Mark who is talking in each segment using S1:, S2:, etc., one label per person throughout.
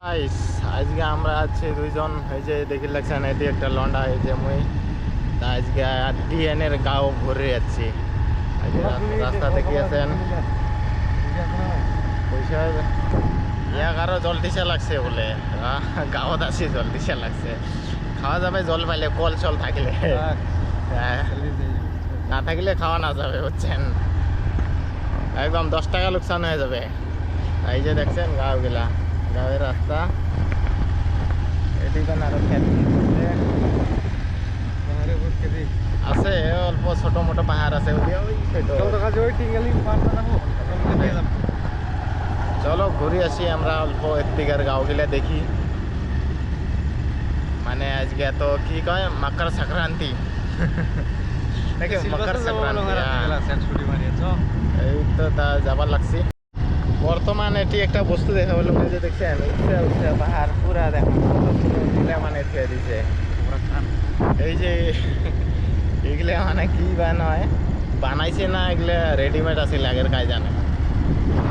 S1: Guys আজকে আমরা আছি দুইজন এই যে দেখি লাগছেন এটি একটা লন্ডা এই যে মুই তা আজকে ডিএন এর গাঁও ঘুরে যাচ্ছি রাস্তা দেখিয়েছেন পয়সা ইয়াক আরো জল দিশা লাগছে বলে গাঁৱত আছি জল দিশা লাগছে খাওয়া যাবে জল পাইলে কল চল থাকলে না থাকলে খাওয়া না যাবে বুঝছেন একদম 10 টাকা লোকসান হয়ে যাবে এই যে দেখছেন গাঁওগুলা গাঁয়ের রাস্তা এদিকে আরো খেত আছে অল্প ছোট মোটো পাহাড় আছে চলো ঘুরে আসি আমরা অল্প এদিকের গাঁওগুলা দেখি মানে আজকে তো কি কয় মকর সংক্রান্তি নাকি মকর সংক্রান্তি এই তো তা যাবার লাগছি বর্তমান এটি একটা বস্তু দেখা বললো যে দেখছেন উঠে উঠে পাহাড় পুরা দেখুন মানে থুয়ে দিছে এই যে এগুলো মানে কি বানায় বানাইছে না এগুলো রেডিমেড আছে আগের কাজ জানে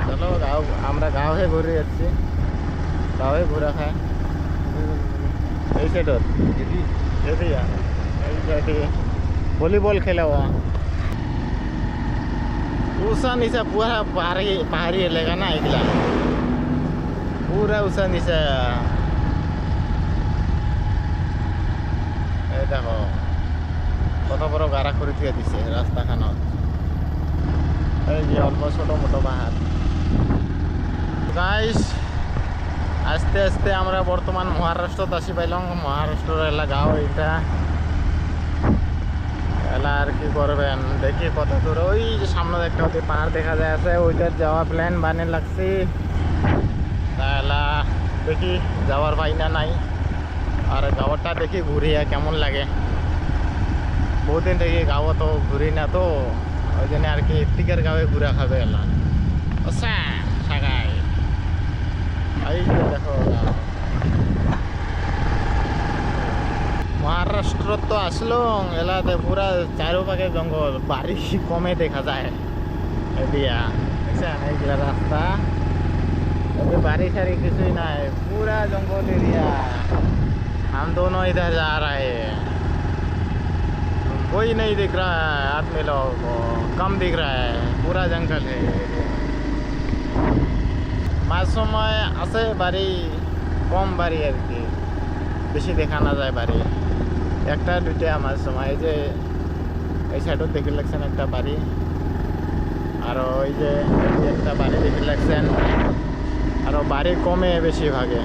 S1: চলো গাঁও আমরা গাঁও হয়ে ঘুরে যাচ্ছি গাঁও হয়ে ঘুরে খায় এই সাইডত এই সাইডে ভলিবল খেলা हुआ ऊसा नीचा पूरा पहाड़ी एलेका ना एगला पूरा ऊसा नीचा এই দেখো কত বড় গাড়া করে দিয়ে দিছে রাস্তাখানত এই যে অল্প ছোট মোটো পাহাড় গাইস আস্তে আস্তে আমরা বর্তমান মহারাষ্ট্রত আসি পাইলাম মহারাষ্ট্রের এলা গাঁও এটা এলা আর কি করবেন দেখি কত দূর ওই যে সামনে একটা ওদের পাহাড় দেখা যায় আছে ওইটার যাওয়া প্ল্যান বানে লাগছে তাহলে দেখি যাওয়ার পাইনা নাই আর গাঁওটা দেখি ঘুরিয়া কেমন লাগে বহুদিন থেকে গাঁও তো ঘুরি না তো ওই জন্য আর কি এদিকের গাঁয়ে ঘুরা খাবে এলা সাগাই এই যে দেখো মহারাষ্ট্র তো আসলো এলাতে পুরা চারোপাশে জঙ্গল বাড়ি কমে দেখা যায় দিয়া দেখছেন এইগুলা রাস্তা বাড়ি সারি কিছুই নাই पूरा जंगल एरिया हम दोनों इधर जा रहे हैं कोई नहीं दिख रहा है आदमी लोगों को कम दिख रहा है पूरा जंगल है মাঝ সময় আছে বাড়ি কম বাড়ি আর কি বেশি দেখা না যায় বাড়ি একটা দুইটা আমার সময় যে এই সাইডত দেখি লাগছেন একটা বাড়ি আর ওই যে একটা বাড়ি দেখি লাগছেন আর বাড়ি কমে বেশিরভাগে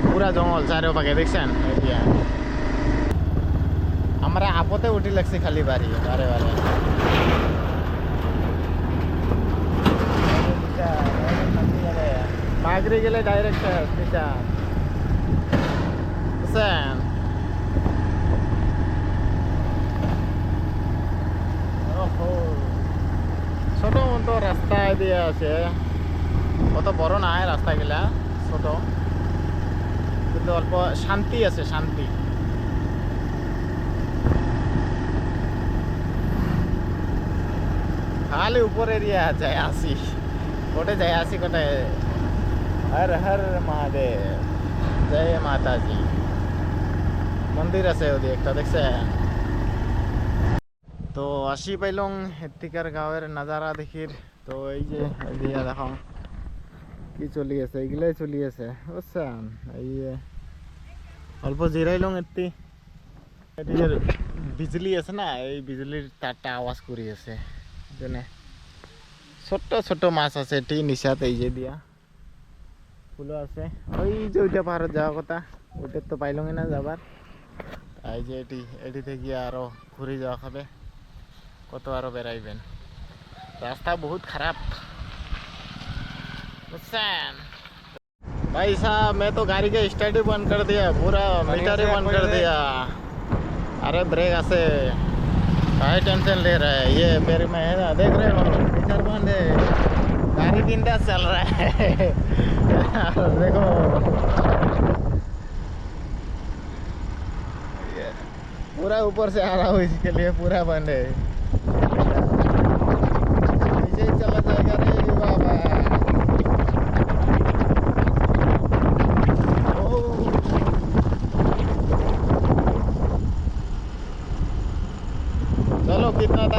S1: পুরা জঙ্গল চারিপাশে দেখছেন এতিয়া আমরা আপতে উঠি লাগছে খালি বাড়ি বারে বারে মাগরি গেলে ডাইরেক্ট নিচা বুঝছেন ছোট মতো রাস্তা দিয়ে আছে অত বড় নাই রাস্তাগুলা ছোট কিন্তু অল্প শান্তি আছে শান্তি খালি উপর এরিয়া যায় আসি কোটে যায় আসি কোটে হর হর মহাদেব জয় মাতাজি মন্দির আছে ওদি একটা দেখছে তো আসি পাইলং এদিকার গাঁয়ের নাজারা দেখির তো এই যে দিয়া দেখাও কি চলি আছে এইগুলাই চলি আছে বুঝছেন এই অল্প জিরাইলং এটি বিজলি আছে না এই বিজলির তারটা আওয়াজ করি আছে জন্য ছোট্ট ছোট মাছ আছে এটি নিচাত এই যে দিয়া ফুলো আছে ওই যে ওইটা পাহাড়ত যাওয়ার কথা ওইটার তো পাইলং না যাবার এই যে এটি থেকে আরো ঘুরে যাওয়া খাবে কত আরো বেড়াইবেন রাস্তা বহুত খারাপ बुझছেন भाई साहब मैं तो गाड़ी का स्टार्ट ही बंद कर दिया पूरा मीटर ही बंद कर दिया अरे ब्रेक आसे काहे टेंशन ले रहा है ये मेरे में है ना देख रहे हो मीटर बंद है गाड़ी बिंदास चल रहा है देखो पूरा ऊपर से आ रहा हूँ इसके लिए पूरा बंद है नीचे चला जाएगा रे बाबा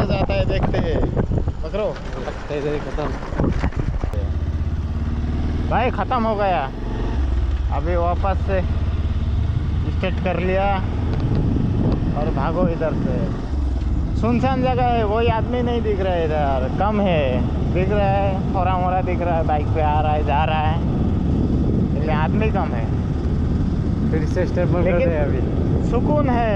S1: किधर जाता है देखते हैं। पकड़ो खत्म भाई, ख़त्म हो गया। अभी वापस से स्टार्ट कर लिया और भागो इधर से। सुनसान जगह है, कोई आदमी नहीं दिख रहा है इधर, कम है। दिख रहा है थोड़ा मोड़ा दिख रहा है, बाइक पे आ रहा है जा रहा है, इसलिए आदमी कम है।
S2: फिर से स्टेप करते हैं अभी।
S1: सुकून है।